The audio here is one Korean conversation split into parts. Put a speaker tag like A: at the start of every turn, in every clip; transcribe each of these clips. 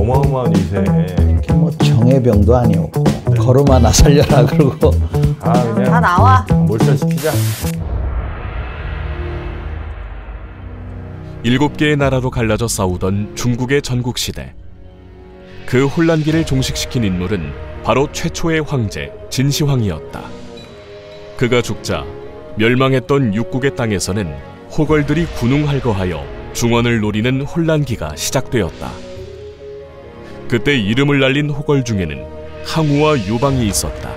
A: 어마어마한 위세.
B: 뭐 정예병도 아니었고 걸음아 나 살려라 그러고
A: 그냥
C: 다 나와.
A: 몰살시키자.
D: 7개의 나라로 갈라져 싸우던 중국의 전국시대. 그 혼란기를 종식시킨 인물은 바로 최초의 황제 진시황이었다. 그가 죽자 멸망했던 육국의 땅에서는 호걸들이 군웅할거하여 중원을 노리는 혼란기가 시작되었다. 그때 이름을 날린 호걸 중에는 항우와 유방이 있었다.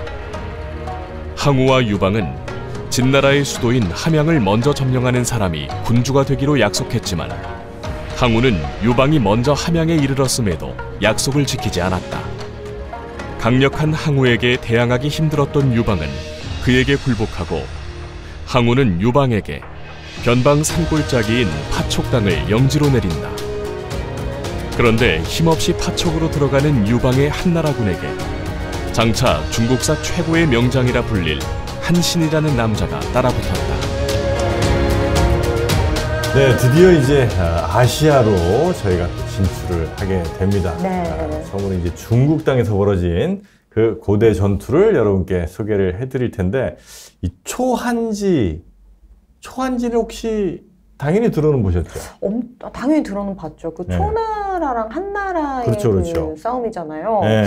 D: 항우와 유방은 진나라의 수도인 함양을 먼저 점령하는 사람이 군주가 되기로 약속했지만 항우는 유방이 먼저 함양에 이르렀음에도 약속을 지키지 않았다. 강력한 항우에게 대항하기 힘들었던 유방은 그에게 굴복하고 항우는 유방에게 변방 산골짜기인 파촉 땅을 영지로 내린다. 그런데 힘없이 파촉으로 들어가는 유방의 한나라군에게 장차 중국사 최고의 명장이라 불릴 한신이라는 남자가 따라붙었다.
A: 네, 드디어 이제 아시아로 저희가 진출을 하게 됩니다.
C: 네.
A: 처음으로 이제 중국 땅에서 벌어진 그 고대 전투를 여러분께 소개를 해드릴 텐데, 이 초한지는 혹시 당연히 들어는 보셨죠?
C: 당연히 들어는 봤죠. 그
A: 네.
C: 초나라랑 한나라의
A: 그렇죠.
C: 싸움이잖아요.
A: 네.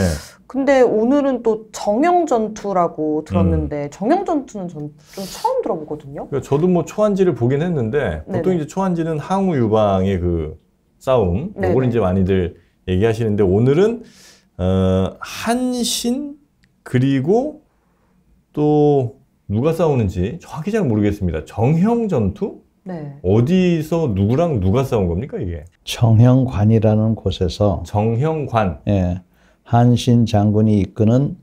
C: 근데 오늘은 또 정형전투라고 들었는데 정형전투는 전 좀 처음 들어보거든요.
A: 그러니까 저도 뭐 초한지를 보긴 했는데 보통
C: 네네.
A: 이제 초한지는 항우 유방의 그 싸움,
C: 네네.
A: 요걸 이제 많이들 얘기하시는데, 오늘은 한신 그리고 또 누가 싸우는지 정확히 잘 모르겠습니다. 정형전투?
C: 네.
A: 어디서 누구랑 누가 싸운 겁니까 이게?
B: 정형관이라는 곳에서
A: 정형관.
B: 예, 한신 장군이 이끄는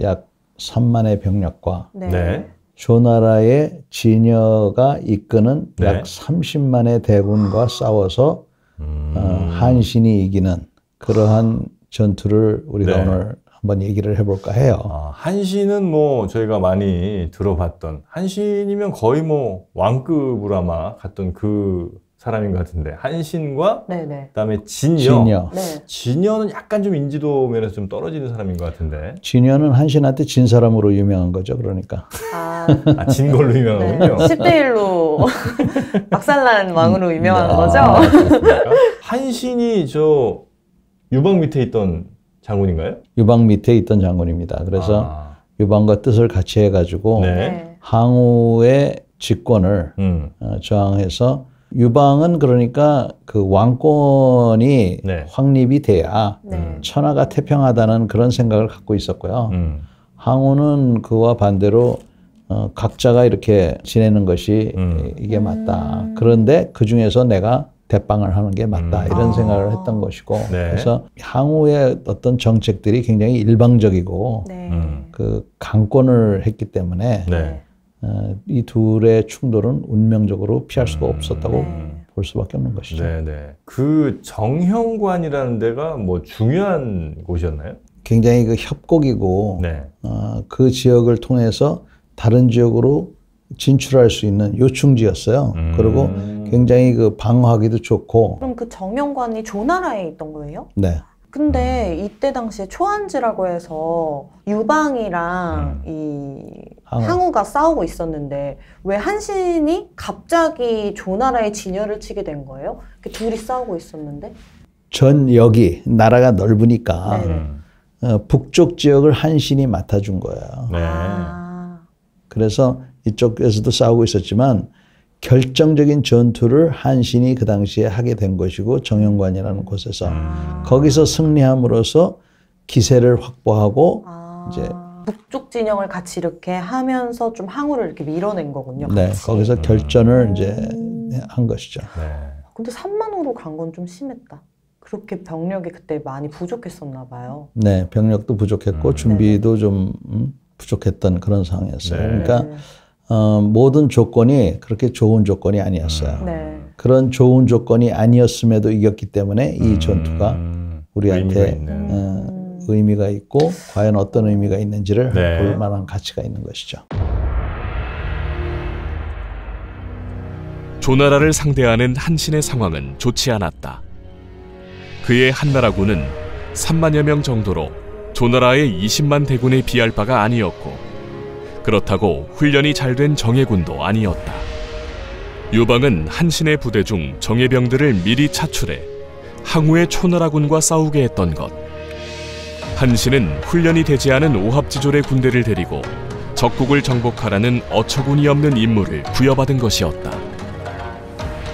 B: 약 3만의 병력과
C: 네.
A: 네.
B: 조나라의 진여가 이끄는
A: 네.
B: 약 30만의 대군과 싸워서 한신이 이기는 그러한 전투를 우리가
A: 네.
B: 오늘 한번 얘기를 해볼까 해요.
A: 한신은 뭐 저희가 많이 들어봤던, 한신이면 거의 뭐 왕급으로 아마 갔던 그 사람인 것 같은데, 한신과
C: 네네.
A: 그다음에 진여.
B: 진여.
C: 네.
A: 진여는 약간 좀 인지도 면에서 좀 떨어지는 사람인 것 같은데.
B: 진여는 한신한테 진 사람으로 유명한 거죠. 그러니까.
A: 진 걸로 유명하군요.
C: 10대 1로 박살난 왕으로 유명한 거죠?
A: 그렇습니까? 한신이 저 유방 밑에 있던 장군인가요?
B: 유방 밑에 있던 장군입니다. 그래서 유방과 뜻을 같이 해가지고
A: 네.
B: 항우의 직권을 저항해서, 유방은 그러니까 그 왕권이
A: 네.
B: 확립이 돼야
C: 네.
B: 천하가 태평하다는 그런 생각을 갖고 있었고요. 항우는 그와 반대로 각자가 이렇게 지내는 것이 이게 맞다. 그런데 그 중에서 내가 대빵을 하는 게 맞다. 이런 생각을 했던 것이고,
A: 네.
B: 그래서 항우의 어떤 정책들이 굉장히 일방적이고
C: 네.
B: 그 강권을 했기 때문에
A: 네.
B: 이 둘의 충돌은 운명적으로 피할 수가 없었다고
C: 네.
B: 볼 수밖에 없는 것이죠.
A: 네, 네. 그 정형관이라는 데가 뭐 중요한 곳이었나요?
B: 굉장히 그 협곡이고
A: 네.
B: 그 지역을 통해서 다른 지역으로 진출할 수 있는 요충지였어요. 그리고 굉장히 그 방어하기도 좋고.
C: 그럼 그 정형관이 조나라에 있던 거예요?
B: 네.
C: 근데 이때 당시에 초한지라고 해서 유방이랑 이 항우가 싸우고 있었는데 왜 한신이 갑자기 조나라의 진여를 치게 된 거예요? 둘이 싸우고 있었는데?
B: 전역이 나라가 넓으니까
C: 네네.
B: 북쪽 지역을 한신이 맡아준 거예요.
A: 네.
B: 그래서 이쪽에서도 싸우고 있었지만 결정적인 전투를 한신이 그 당시에 하게 된 것이고, 정형관이라는 곳에서 거기서 승리함으로써 기세를 확보하고 이제
C: 북쪽 진영을 같이 이렇게 하면서 좀 항우를 이렇게 밀어낸 거군요.
B: 네,
C: 같이.
B: 거기서 결전을 이제 한 것이죠.
A: 네.
C: 근데 3만호로 간 건 좀 심했다. 그렇게 병력이 그때 많이 부족했었나 봐요.
B: 네, 병력도 부족했고 준비도 좀 부족했던 그런 상황이었어요.
A: 네.
B: 그러니까 모든 조건이 그렇게 좋은 조건이 아니었어요.
C: 네.
B: 그런 좋은 조건이 아니었음에도 이겼기 때문에 이 전투가 우리한테 의미가 있고 과연 어떤 의미가 있는지를
A: 네.
B: 볼 만한 가치가 있는 것이죠.
D: 조나라를 상대하는 한신의 상황은 좋지 않았다. 그의 한나라군은 3만여 명 정도로 조나라의 20만 대군에 비할 바가 아니었고 그렇다고 훈련이 잘 된 정예군도 아니었다. 유방은 한신의 부대 중 정예병들을 미리 차출해 항우의 초나라군과 싸우게 했던 것. 한신은 훈련이 되지 않은 오합지졸의 군대를 데리고 적국을 정복하라는 어처구니 없는 임무를 부여받은 것이었다.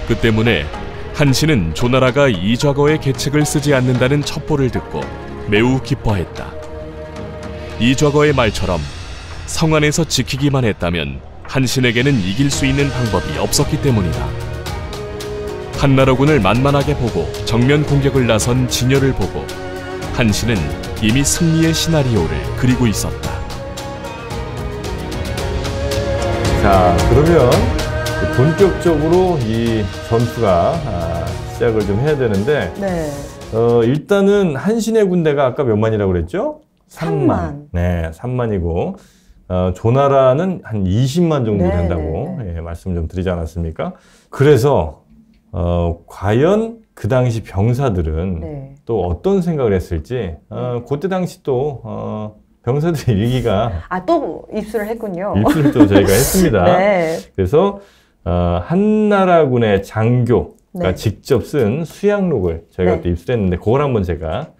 D: 그 때문에 한신은 조나라가 이좌거의 계책을 쓰지 않는다는 첩보를 듣고 매우 기뻐했다. 이좌거의 말처럼 성 안에서 지키기만 했다면 한신에게는 이길 수 있는 방법이 없었기 때문이다. 한나라군을 만만하게 보고 정면 공격을 나선 진열을 보고 한신은 이미 승리의 시나리오를 그리고 있었다.
A: 자, 그러면 본격적으로 이 전투가 시작을 좀 해야 되는데
C: 네.
A: 일단은 한신의 군대가 아까 몇 만이라고 그랬죠?
C: 3만.
A: 네, 3만이고 조나라는 한 20만 정도
C: 네,
A: 된다고
C: 네, 네.
A: 예, 말씀 좀 드리지 않았습니까? 그래서 과연 그 당시 병사들은
C: 네.
A: 또 어떤 생각을 했을지 그때 당시 또 병사들의 일기가
C: 또 입수를 했군요.
A: 입수를 또 저희가 했습니다.
C: 네.
A: 그래서 한나라군의 장교가
C: 네.
A: 직접 쓴 수양록을 저희가
C: 네.
A: 또 입수했는데 그걸 한번 제가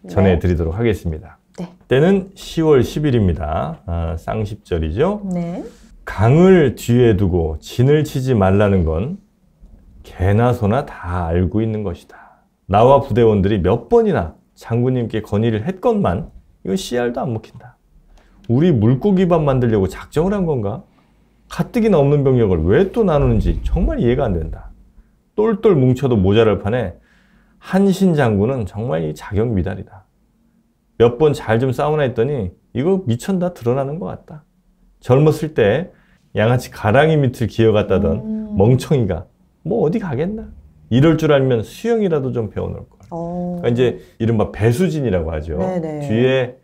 A: 전해드리도록 하겠습니다.
C: 네.
A: 때는 10월 10일입니다. 쌍십절이죠.
C: 네.
A: 강을 뒤에 두고 진을 치지 말라는 건 개나 소나 다 알고 있는 것이다. 나와 부대원들이 몇 번이나 장군님께 건의를 했건만 이건 씨알도 안 먹힌다. 우리 물고기밥 만들려고 작정을 한 건가? 가뜩이나 없는 병력을 왜 또 나누는지 정말 이해가 안 된다. 똘똘 뭉쳐도 모자랄 판에 한신 장군은 정말 이 자격 미달이다. 몇 번 잘 좀 싸우나 했더니 이거 미천다 드러나는 것 같다. 젊었을 때 양아치 가랑이 밑을 기어갔다던 멍청이가 뭐 어디 가겠나? 이럴 줄 알면 수영이라도 좀 배워놓을 걸. 그러니까 이제 이른바 배수진이라고 하죠.
C: 네네.
A: 뒤에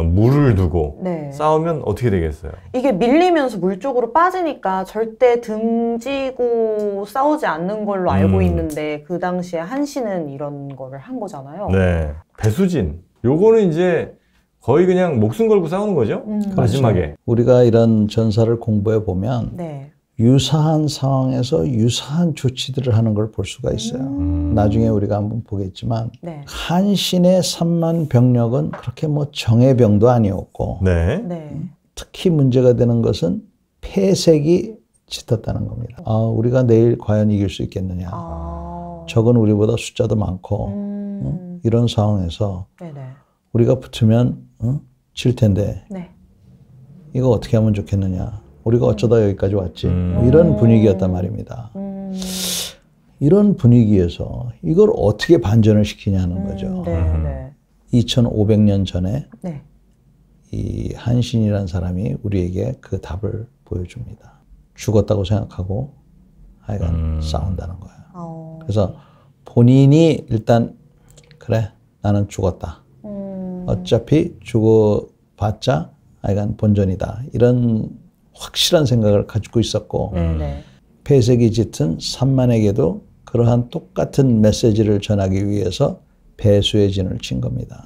A: 물을 두고
C: 네.
A: 싸우면 어떻게 되겠어요?
C: 이게 밀리면서 물 쪽으로 빠지니까 절대 등지고 싸우지 않는 걸로 알고 있는데 그 당시에 한신은 이런 거를 한 거잖아요.
A: 네, 배수진. 요거는 이제 거의 그냥 목숨 걸고 싸우는 거죠. 마지막에.
B: 그렇죠. 우리가 이런 전사를 공부해 보면
C: 네.
B: 유사한 상황에서 유사한 조치들을 하는 걸 볼 수가 있어요. 나중에 우리가 한번 보겠지만
C: 네.
B: 한신의 3만 병력은 그렇게 뭐 정예병도 아니었고
A: 네.
C: 네.
B: 특히 문제가 되는 것은 폐색이 짙었다는 겁니다. 우리가 내일 과연 이길 수 있겠느냐. 적은 우리보다 숫자도 많고 이런 상황에서
C: 네네.
B: 우리가 붙으면 질 텐데
C: 네.
B: 이거 어떻게 하면 좋겠느냐. 우리가 어쩌다 여기까지 왔지. 이런 분위기였단 말입니다. 이런 분위기에서 이걸 어떻게 반전을 시키냐는 거죠.
C: 네.
B: 2500년 전에
C: 네.
B: 이 한신이라는 사람이 우리에게 그 답을 보여줍니다. 죽었다고 생각하고 하여간 싸운다는 거예요. 그래서 본인이 일단 그래 나는 죽었다. 어차피 죽어봤자 하여간 본전이다. 이런 확실한 생각을 가지고 있었고 폐색이 짙은 삼만에게도 그러한 똑같은 메시지를 전하기 위해서 배수의 진을 친 겁니다.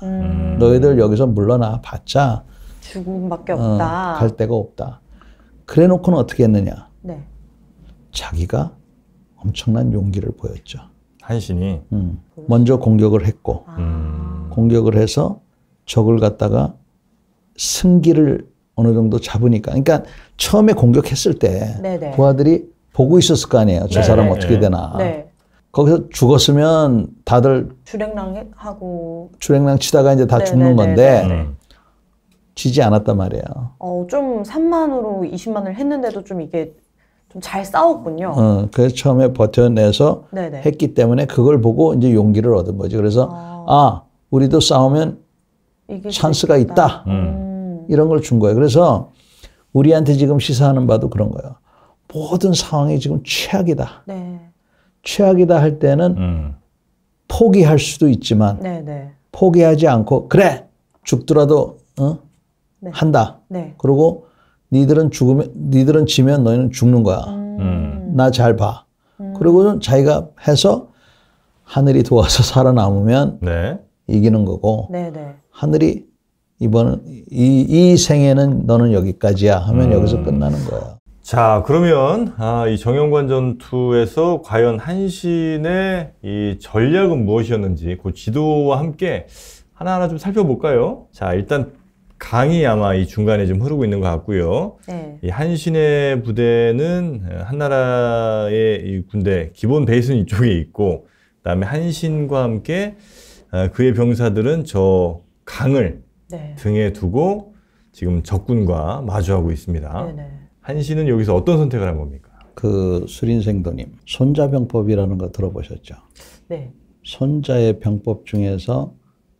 B: 너희들 여기서 물러나 봤자
C: 죽음밖에 없다.
B: 갈 데가 없다. 그래 놓고는 어떻게 했느냐.
C: 네.
B: 자기가 엄청난 용기를 보였죠.
A: 한신이
B: 먼저 공격을 했고 공격을 해서 적을 갖다가 승기를 어느 정도 잡으니까. 그러니까 처음에 공격했을 때
C: 네네.
B: 부하들이 보고 있었을 거 아니에요. 저 사람 어떻게 되나.
C: 네.
B: 거기서 죽었으면 다들
C: 주랭랑하고
B: 주랭랑 치다가 이제 다 죽는 건데 지지 않았단 말이에요.
C: 좀 3만으로 20만을 했는데도 좀 이게 좀 잘 싸웠군요.
B: 그래서 처음에 버텨내서
C: 네네.
B: 했기 때문에 그걸 보고 이제 용기를 얻은 거지. 그래서 우리도 싸우면 찬스가 있다. 이런 걸 준 거예요. 그래서 우리한테 지금 시사하는 바도 그런 거예요. 모든 상황이 지금 최악이다.
C: 네.
B: 최악이다 할 때는 포기할 수도 있지만
C: 네네.
B: 포기하지 않고 그래 죽더라도
C: 네.
B: 한다.
C: 네.
B: 그리고 니들은 지면 너희는 죽는 거야. 나 잘 봐. 그리고는 자기가 해서 하늘이 도와서 살아남으면
A: 네.
B: 이기는 거고
C: 네네.
B: 하늘이 이번은 이 생에는 너는 여기까지야 하면 여기서 끝나는 거예요.
A: 자, 그러면 이 정형관 전투에서 과연 한신의 이 전략은 무엇이었는지 그 지도와 함께 하나하나 좀 살펴볼까요? 자, 일단 강이 아마 이 중간에 좀 흐르고 있는 것 같고요.
C: 네.
A: 이 한신의 부대는 한나라의 이 군대 기본 베이스는 이쪽에 있고, 그다음에 한신과 함께 그의 병사들은 저 강을
C: 네.
A: 등에 두고 지금 적군과 마주하고 있습니다.
C: 네네.
A: 한신은 여기서 어떤 선택을 한 겁니까?
B: 그 수린생도님 손자병법이라는 거 들어보셨죠?
C: 네.
B: 손자의 병법 중에서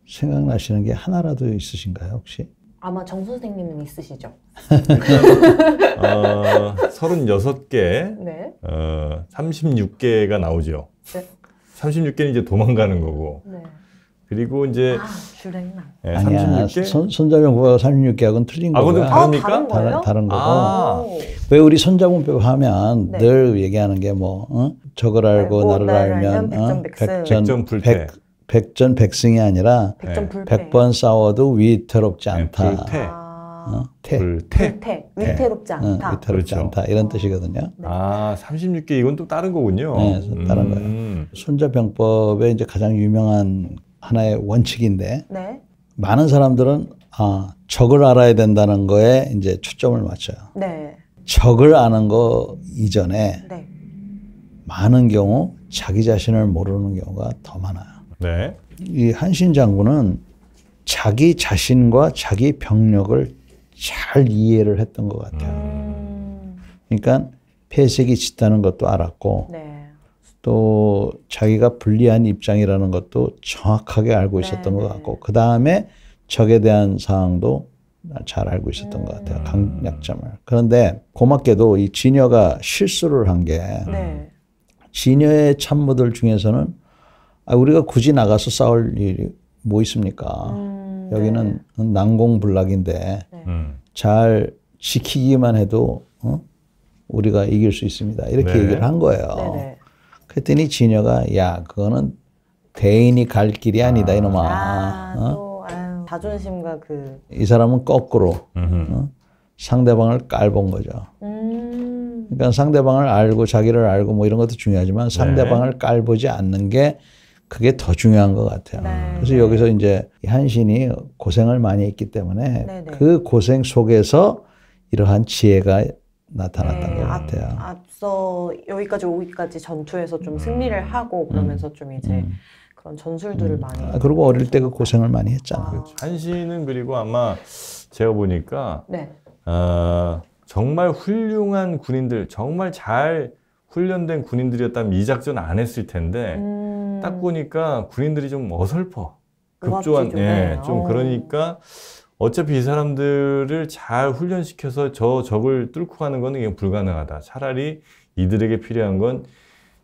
B: 생각나시는 게 하나라도 있으신가요 혹시?
C: 아마 정 선생님은 있으시죠?
A: 36개,
C: 네.
A: 36개가 나오죠.
C: 네.
A: 36개는 이제 도망가는 거고.
C: 네.
A: 그리고 이제
C: 주랭랑.
A: 네,
B: 아니야.
A: 36개?
B: 손자병법하고 36개하고는 틀린
A: 그건
B: 거고요.
A: 다릅니까?
C: 다른 거예요?
B: 다른 거고.
A: 아.
C: 오.
B: 왜 우리 손자병법 하면
C: 네.
B: 늘 얘기하는 게 뭐 적을 알고 나를 알면
A: 백전불태.
B: 백전백승이 아니라
C: 백전불패.
B: 100번 싸워도 위태롭지 않다.
A: 불태.
B: 태.
C: 불태. 위태롭지 않다.
B: 위태롭지
A: 그렇죠.
B: 않다. 이런 뜻이거든요.
C: 네.
A: 36개 이건 또 다른 거군요.
B: 네, 다른 거예요. 손자병법의 이제 가장 유명한 하나의 원칙인데
C: 네.
B: 많은 사람들은 적을 알아야 된다는 거에 이제 초점을 맞춰요.
C: 네.
B: 적을 아는 거 이전에
C: 네.
B: 많은 경우 자기 자신을 모르는 경우가 더 많아요.
A: 네.
B: 이 한신 장군은 자기 자신과 자기 병력을 잘 이해를 했던 것 같아요. 그러니까 폐색이 짙다는 것도 알았고
C: 네.
B: 또 자기가 불리한 입장이라는 것도 정확하게 알고 있었던 것 같고 그 다음에 적에 대한 사항도 잘 알고 있었던 것 같아요. 강약점을. 그런데 고맙게도 이 진여가 실수를 한 게
C: 네.
B: 진여의 참모들 중에서는 우리가 굳이 나가서 싸울 일이 뭐 있습니까? 여기는 난공불락인데 잘 지키기만 해도 우리가 이길 수 있습니다. 이렇게
A: 네.
B: 얘기를 한 거예요.
C: 네네.
B: 그랬더니 진여가 야 그거는 대인이 갈 길이 아니다 이놈아.
C: 또 자존심과
B: 이 사람은 거꾸로 상대방을 깔본 거죠. 그러니까 상대방을 알고 자기를 알고 뭐 이런 것도 중요하지만 상대방을 깔보지 않는 게 그게 더 중요한 것 같아요.
C: 네.
B: 그래서 여기서 이제 한신이 고생을 많이 했기 때문에
C: 네네.
B: 그 고생 속에서 이러한 지혜가 나타났던 것 같아요.
C: 앞서 여기까지 오기까지 전투에서 좀 승리를 하고 그러면서 좀 이제 그런 전술들을 많이.
B: 그리고 어릴 때 그 고생을 많이 했잖아.
A: 그렇죠. 한신은 그리고 아마 제가 보니까
C: 네.
A: 정말 훌륭한 군인들, 정말 잘 훈련된 군인들이었다면 이 작전 안 했을 텐데 딱 보니까 군인들이 좀 어설퍼. 급조한, 예, 좀 그러니까 어차피 이 사람들을 잘 훈련시켜서 저 적을 뚫고 가는 건 그냥 불가능하다. 차라리 이들에게 필요한 건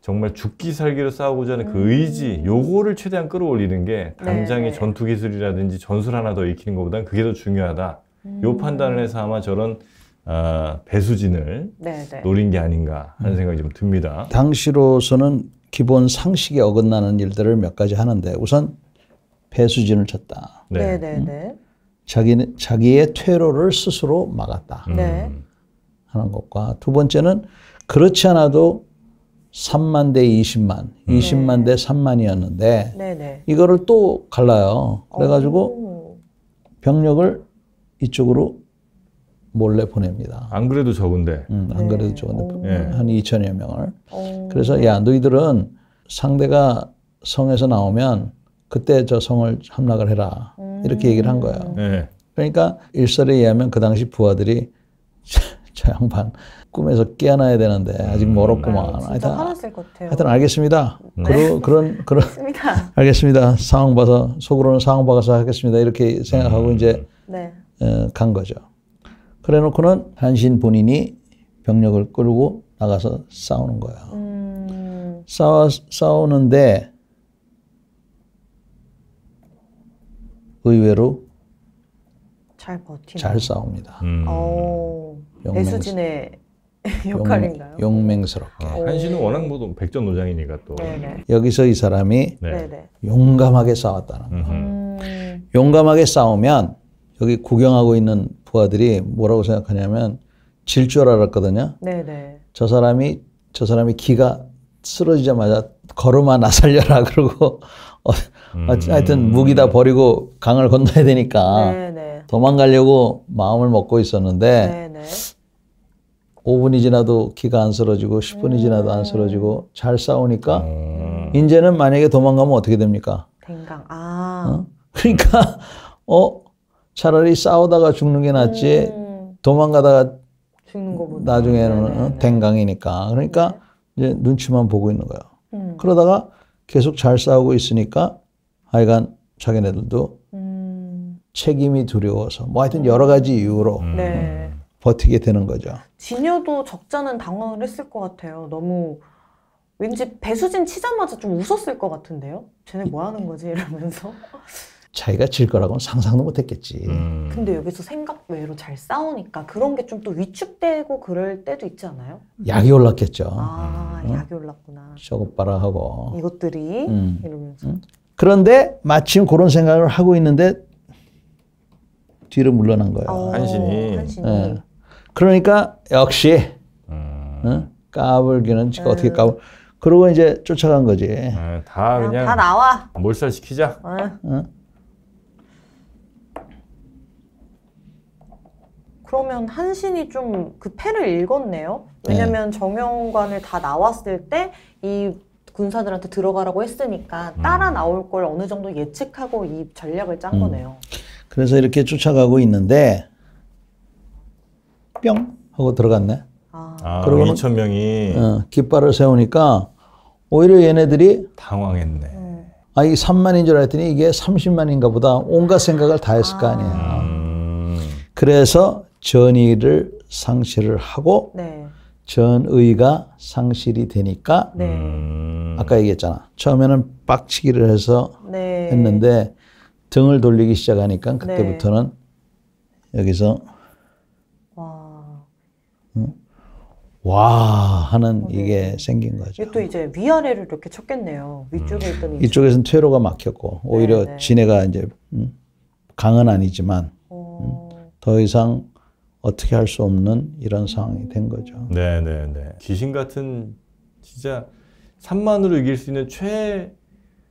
A: 정말 죽기 살기로 싸우고자 하는 그 의지, 요거를 최대한 끌어올리는 게 당장의
C: 네.
A: 전투 기술이라든지 전술 하나 더 익히는 것보다는 그게 더 중요하다. 요 판단을 해서 아마 저런 배수진을
C: 네네.
A: 노린 게 아닌가 하는 생각이 좀 듭니다.
B: 당시로서는 기본 상식에 어긋나는 일들을 몇 가지 하는데 우선 배수진을 쳤다.
A: 네.
C: 네네네.
B: 자기의 퇴로를 스스로 막았다
C: 네.
B: 하는 것과 두 번째는 그렇지 않아도 3만 대 20만, 20만 대 3만이었는데
C: 네네.
B: 이거를 또 갈라요. 그래가지고 병력을 이쪽으로 몰래 보냅니다.
A: 안 그래도 적은데.
B: 안 그래도 적은데 한 2천여 명을. 그래서 야 너희들은 상대가 성에서 나오면 그때 저 성을 함락을 해라. 이렇게 얘기를 한 거예요.
A: 네.
B: 그러니까 일설에 의하면 그 당시 부하들이 저 양반 꿈에서 깨어나야 되는데 아직 멀었구만.
C: 진짜 화났을 것 같아요.
B: 하여튼 알겠습니다. 그런
C: 알겠습니다.
B: 알겠습니다. 상황 봐서 속으로는 상황 봐서 하겠습니다. 이렇게 생각하고 이제
C: 네.
B: 간 거죠. 그래놓고는 한신 본인이 병력을 끌고 나가서 싸우는 거예요. 싸우는데 의외로
C: 잘 버티네.
B: 잘 싸웁니다.
C: 배수진의 역할인가요?
B: 용맹스럽게.
A: 한신은 워낙 뭐 백전노장이니까 또.
C: 네네.
B: 여기서 이 사람이
A: 네.
C: 네네.
B: 용감하게 싸웠다는 거예요.
A: 음흠.
B: 용감하게 싸우면 여기 구경하고 있는 부하들이 뭐라고 생각하냐면 질 줄 알았거든요.
C: 네네.
B: 저 사람이 기가 쓰러지자마자 걸음아 나 살려라 그러고 하여튼 무기 다 버리고 강을 건너야 되니까
C: 네네.
B: 도망가려고 마음을 먹고 있었는데
C: 네네.
B: 5분이 지나도 기가 안 쓰러지고 10분이 지나도 안 쓰러지고 잘 싸우니까 이제는 만약에 도망가면 어떻게 됩니까?
C: 댕강.
B: 그러니까 차라리 싸우다가 죽는 게 낫지 도망가다가
C: 죽는 거보다.
B: 나중에는 댕강이니까. 그러니까 이제 눈치만 보고 있는 거예요. 그러다가 계속 잘 싸우고 있으니까 하여간 자기네들도 책임이 두려워서 뭐 하여튼 여러 가지 이유로
C: 네.
B: 버티게 되는 거죠.
C: 진여도 적자는 당황을 했을 것 같아요. 너무 왠지 배수진 치자마자 좀 웃었을 것 같은데요? 쟤네 뭐 하는 거지? 이러면서.
B: 자기가 질 거라고는 상상도 못 했겠지.
C: 근데 여기서 생각 외로 잘 싸우니까 그런 게 좀 또 위축되고 그럴 때도 있지 않아요?
B: 약이 올랐겠죠.
C: 약이 올랐구나.
B: 저것 봐라 하고.
C: 이것들이 이러면서.
B: 그런데 마침 그런 생각을 하고 있는데 뒤로 물러난 거예요.
A: 한신이.
B: 네. 그러니까 역시 까불기는 지가 어떻게 까불. 그러고 이제 쫓아간 거지.
A: 다 그냥
C: 다 나와.
A: 몰살시키자.
C: 그러면 한신이 좀 그 패를 읽었네요. 왜냐면 정영관을 다 나왔을 때 이 군사들한테 들어가라고 했으니까 따라 나올 걸 어느 정도 예측하고 이 전략을 짠 거네요.
B: 그래서 이렇게 쫓아가고 있는데 뿅 하고 들어갔네.
A: 그러고는 2,000명이
B: 깃발을 세우니까 오히려 얘네들이
A: 당황했네.
B: 이게 3만인 줄 알았더니 이게 30만인가 보다 온갖 생각을 다 했을 거 아니에요. 그래서 전의를 상실을 하고
C: 네.
B: 전의가 상실이 되니까
C: 네.
B: 아까 얘기했잖아. 처음에는 빡치기를 해서
C: 네.
B: 했는데 등을 돌리기 시작하니까 그때부터는 여기서 와 하는 이게 생긴 거죠.
C: 이게 또 이제 위아래를 이렇게 쳤겠네요. 위쪽에 있던
B: 이쪽에서는 퇴로가 막혔고 오히려
C: 네.
B: 진해가 이제 강은 아니지만 더 이상 어떻게 할 수 없는 이런 상황이 된 거죠.
A: 네네네. 귀신 같은 진짜 3만으로 이길 수 있는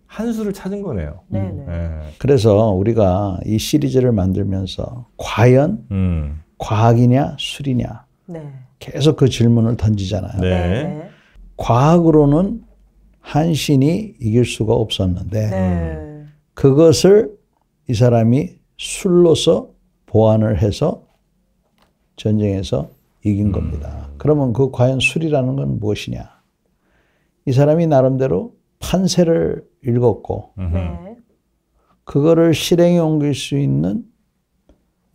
A: 한 수를 찾은 거네요.
C: 네네.
B: 그래서 우리가 이 시리즈를 만들면서 과연 과학이냐 술이냐
C: 네.
B: 계속 그 질문을 던지잖아요.
A: 네.
B: 과학으로는 한신이 이길 수가 없었는데
C: 네.
B: 그것을 이 사람이 술로서 보완을 해서 전쟁에서 이긴 겁니다. 그러면 그 과연 술이라는 건 무엇이냐? 이 사람이 나름대로 판세를 읽었고
C: 네.
B: 그거를 실행에 옮길 수 있는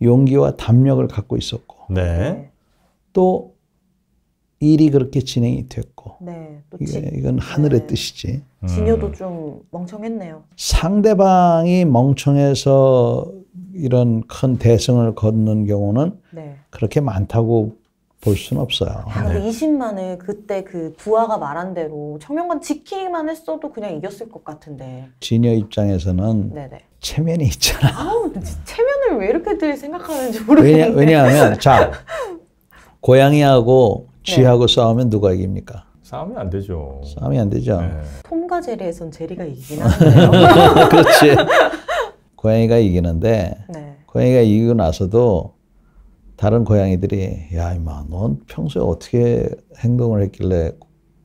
B: 용기와 담력을 갖고 있었고
A: 네.
B: 또 일이 그렇게 진행이 됐고
C: 네. 또
B: 이건 하늘의 뜻이지.
C: 진여도 좀 멍청했네요.
B: 상대방이 멍청해서 이런 큰 대승을 거두는 경우는
C: 네.
B: 그렇게 많다고 볼 수는 없어요.
C: 근데 20만을 그때 그 부하가 말한 대로 청명관 지키기만 했어도 그냥 이겼을 것 같은데.
B: 진여 입장에서는
C: 네네.
B: 체면이 있잖아.
C: 체면을 왜 이렇게들 생각하는지 모르겠는데.
B: 왜냐하면 자 고양이하고 쥐하고 싸우면 누가 이깁니까?
A: 싸우면 안 되죠.
B: 싸움이 안 되죠.
A: 네.
C: 톰과 제리에선 제리가 이기긴 하는데요.
B: 그렇지. 고양이가 이기는데
C: 네.
B: 고양이가 이기고 나서도 다른 고양이들이 야 임마 넌 평소에 어떻게 행동을 했길래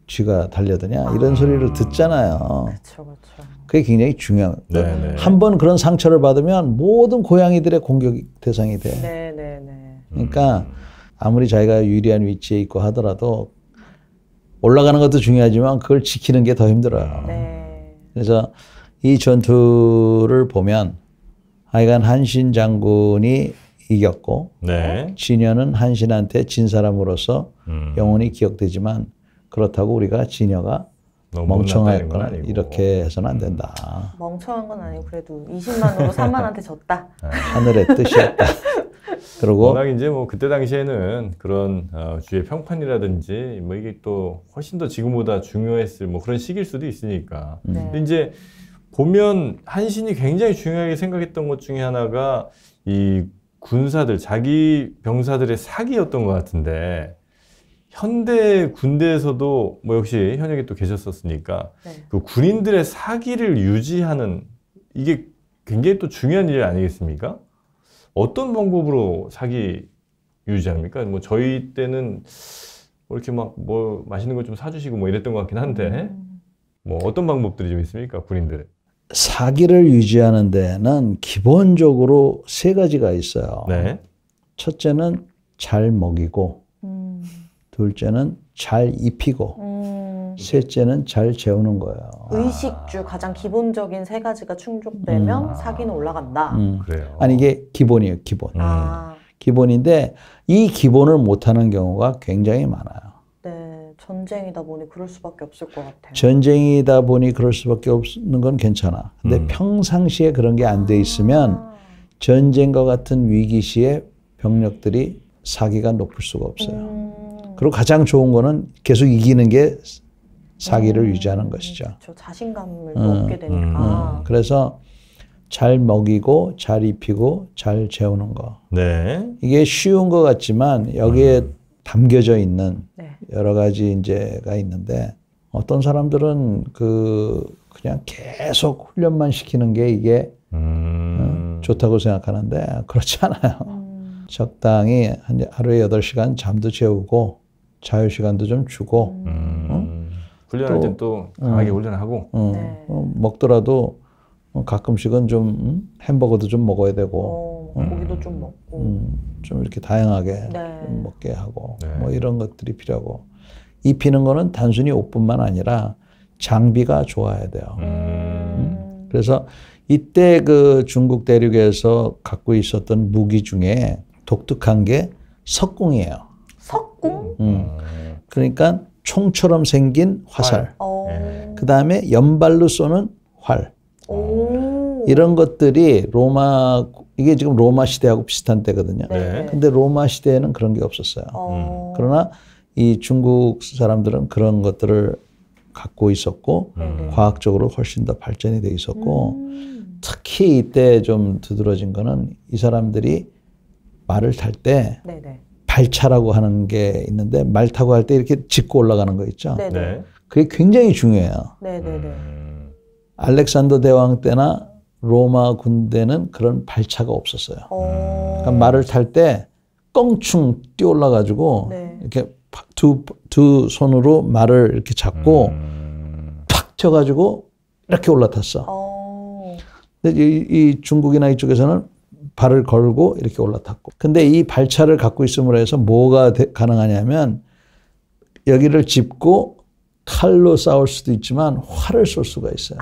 B: 쥐가 달려드냐 이런 소리를 듣잖아요.
C: 그렇죠, 그렇죠.
B: 그게 굉장히 중요해요.
A: 네네.
B: 한 번 그런 상처를 받으면 모든 고양이들의 공격 대상이 돼.
C: 네네네.
B: 그러니까 아무리 자기가 유리한 위치에 있고 하더라도 올라가는 것도 중요하지만 그걸 지키는 게 더 힘들어요.
C: 네.
B: 그래서 이 전투를 보면 하여간 한신 장군이 이겼고
A: 네.
B: 진여는 한신한테 진 사람으로서 영원히 기억되지만 그렇다고 우리가 진여가 멍청했거나 이렇게 해서는 안 된다.
C: 멍청한 건 아니고 그래도 20만으로 3만한테 졌다.
B: 하늘의 뜻이었다. 그리고
A: 워낙 이제 뭐 그때 당시에는 그런 주의 평판이라든지 뭐 이게 또 훨씬 더 지금보다 중요했을 뭐 그런 시기일 수도 있으니까. 근데 이제 보면 한신이 굉장히 중요하게 생각했던 것 중에 하나가 이 군사들, 자기 병사들의 사기였던 것 같은데, 현대 군대에서도 뭐 역시 현역에 또 계셨었으니까 그 군인들의 사기를 유지하는 이게 굉장히 또 중요한 일 아니겠습니까? 어떤 방법으로 사기 유지합니까? 뭐 저희 때는 뭐 이렇게 막 뭐 맛있는 거 좀 사주시고 뭐 이랬던 것 같긴 한데 뭐 어떤 방법들이 좀 있습니까? 군인들.
B: 사기를 유지하는 데는 기본적으로 세 가지가 있어요.
A: 네.
B: 첫째는 잘 먹이고, 둘째는 잘 입히고, 셋째는 잘 재우는 거예요.
C: 의식주 가장 기본적인 세 가지가 충족되면 사기는 올라간다.
A: 그래요.
B: 아니 이게 기본이에요, 기본. 기본인데 이 기본을 못하는 경우가 굉장히 많아요.
C: 네, 전쟁이다 보니 그럴 수밖에 없을 것 같아요.
B: 전쟁이다 보니 그럴 수밖에 없는 건 괜찮아. 근데 평상시에 그런 게 안 돼 있으면 전쟁과 같은 위기 시에 병력들이 사기가 높을 수가 없어요. 그리고 가장 좋은 거는 계속 이기는 게 사기를 유지하는 것이죠.
C: 저 자신감을 얻게 되니까.
B: 그래서 잘 먹이고 잘 입히고 잘 재우는 거.
A: 네.
B: 이게 쉬운 것 같지만 여기에 담겨져 있는 여러 가지 이제가 있는데 어떤 사람들은 그냥 계속 훈련만 시키는 게 이게 좋다고 생각하는데 그렇지 않아요. 적당히 하루에 8시간 잠도 재우고 자유시간도 좀 주고
A: 훈련할 땐 또 강하게 훈련하고
B: 먹더라도 가끔씩은 좀 햄버거도 좀 먹어야 되고
C: 고기도 좀 먹고
B: 좀 이렇게 다양하게 좀 먹게 하고 뭐 이런 것들이 필요하고 입히는 거는 단순히 옷뿐만 아니라 장비가 좋아야 돼요. 그래서 이때 그 중국 대륙에서 갖고 있었던 무기 중에 독특한 게 석궁이에요.
C: 석궁?
B: 그러니까 총처럼 생긴 화살. 그 다음에 연발로 쏘는 활. 이런 것들이 이게 지금 로마 시대하고 비슷한 때거든요. 근데 로마 시대에는 그런 게 없었어요. 그러나 이 중국 사람들은 그런 것들을 갖고 있었고 과학적으로 훨씬 더 발전이 돼 있었고 특히 이때 좀 두드러진 거는 이 사람들이 말을 탈 때 발차라고 하는 게 있는데 말 타고 할 때 이렇게 짚고 올라가는 거 있죠. 그게 굉장히 중요해요. 알렉산더 대왕 때나 로마 군대는 그런 발차가 없었어요. 그러니까 말을 탈 때 껑충 뛰어 올라가지고 이렇게 두 손으로 말을 이렇게 잡고 팍 쳐가지고 이렇게 올라탔어. 근데 이 중국이나 이쪽에서는 발을 걸고 이렇게 올라탔고. 근데 이 발차를 갖고 있음으로 해서 뭐가 가능하냐면 여기를 짚고 칼로 싸울 수도 있지만 활을 쏠 수가 있어요.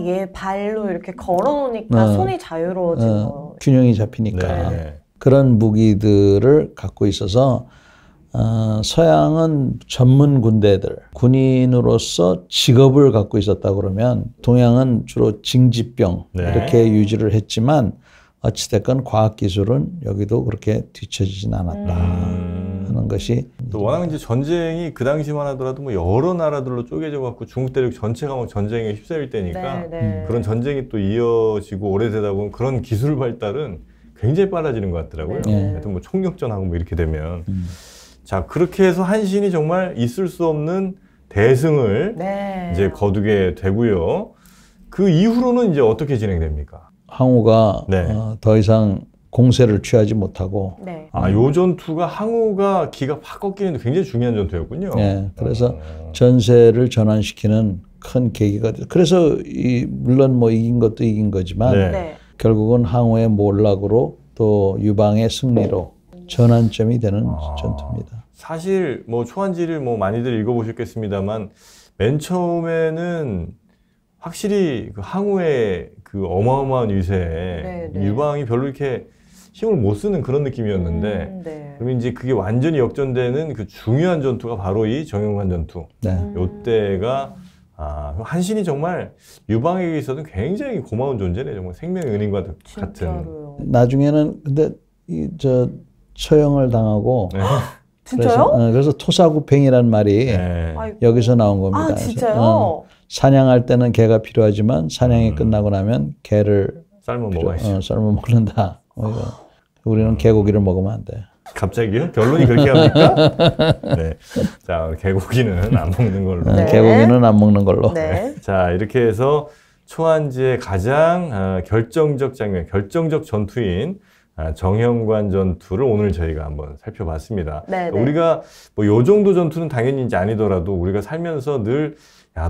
C: 얘 발로 이렇게 걸어놓으니까 손이 자유로워지는 거.
B: 균형이 잡히니까. 그런 무기들을 갖고 있어서 서양은 전문 군대들, 군인으로서 직업을 갖고 있었다 그러면 동양은 주로 징집병 이렇게 유지를 했지만 어찌됐건 과학기술은 여기도 그렇게 뒤처지진 않았다 하는 것이.
A: 또 워낙 이제 전쟁이 그 당시만 하더라도 뭐 여러 나라들로 쪼개져 갖고 중국 대륙 전체가 막 전쟁에 휩싸일 때니까 그런 전쟁이 또 이어지고 오래되다 보면 그런 기술 발달은 굉장히 빨라지는 것 같더라고요. 하여튼 뭐 총력전하고 뭐 이렇게 되면. 자, 그렇게 해서 한신이 정말 있을 수 없는 대승을 이제 거두게 되고요. 그 이후로는 이제 어떻게 진행됩니까?
B: 항우가 더 이상 공세를 취하지 못하고
A: 요 전투가 항우가 기가 확 꺾이는데 굉장히 중요한 전투였군요.
B: 그래서 전세를 전환시키는 큰 계기가 됐어요. 그래서 물론 뭐 이긴 것도 이긴 거지만 결국은 항우의 몰락으로 또 유방의 승리로 전환점이 되는 전투입니다.
A: 사실 뭐 초안지를 뭐 많이들 읽어보셨겠습니다만 맨 처음에는 확실히 그 항우의 그 어마어마한 위세에 유방이 별로 이렇게 힘을 못 쓰는 그런 느낌이었는데 그러면 이제 그게 완전히 역전되는 그 중요한 전투가 바로 이 정형관 전투. 요때가 한신이 정말 유방에게 있어서는 굉장히 고마운 존재네. 정말 생명의 은인과 같은.
C: 진짜로요.
B: 나중에는 근데 처형을 당하고
A: 네.
C: 진짜요?
B: 그래서 토사구팽이라는 말이
A: 네.
B: 여기서 나온 겁니다.
C: 아, 진짜요?
B: 그래서, 사냥할 때는 개가 필요하지만 사냥이 끝나고 나면 개를
A: 삶아 먹어야지.
B: 삶아 먹는다. 우리는 개고기를 먹으면 안 돼.
A: 갑자기요? 결론이 그렇게 합니까? 네. 자, 개고기는 안 먹는 걸로.
C: 네.
B: 개고기는 안 먹는 걸로.
C: 네.
A: 자, 이렇게 해서 초안지의 가장 결정적 장면, 결정적 전투인 정형관 전투를 오늘 저희가 한번 살펴봤습니다.
C: 네, 네.
A: 우리가 뭐 요 정도 전투는 당연히 이제 아니더라도 우리가 살면서 늘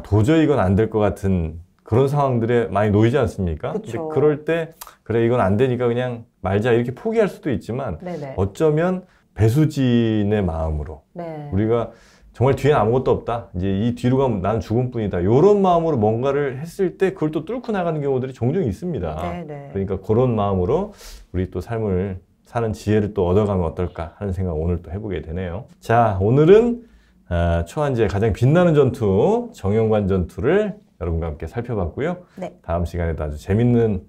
A: 도저히 이건 안 될 것 같은 그런 상황들에 많이 놓이지 않습니까?
C: 그쵸.
A: 그럴 때 그래 이건 안 되니까 그냥 말자 이렇게 포기할 수도 있지만
C: 네네.
A: 어쩌면 배수진의 마음으로
C: 네.
A: 우리가 정말 뒤엔 아무것도 없다. 이제 이 뒤로 가면 난 죽을 뿐이다. 이런 마음으로 뭔가를 했을 때 그걸 또 뚫고 나가는 경우들이 종종 있습니다.
C: 네네.
A: 그러니까 그런 마음으로 우리 또 삶을 사는 지혜를 또 얻어가면 어떨까 하는 생각 오늘 또 해보게 되네요. 자, 오늘은 초안지의 가장 빛나는 전투, 정형관 전투를 여러분과 함께 살펴봤고요.
C: 네.
A: 다음 시간에도 아주 재밌는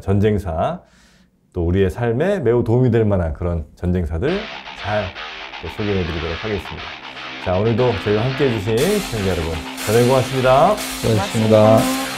A: 전쟁사, 또 우리의 삶에 매우 도움이 될 만한 그런 전쟁사들 잘 또 소개해 드리도록 하겠습니다. 자, 오늘도 저희와 함께 해주신 시청자 여러분, 대단히 고맙습니다.
B: 고맙습니다.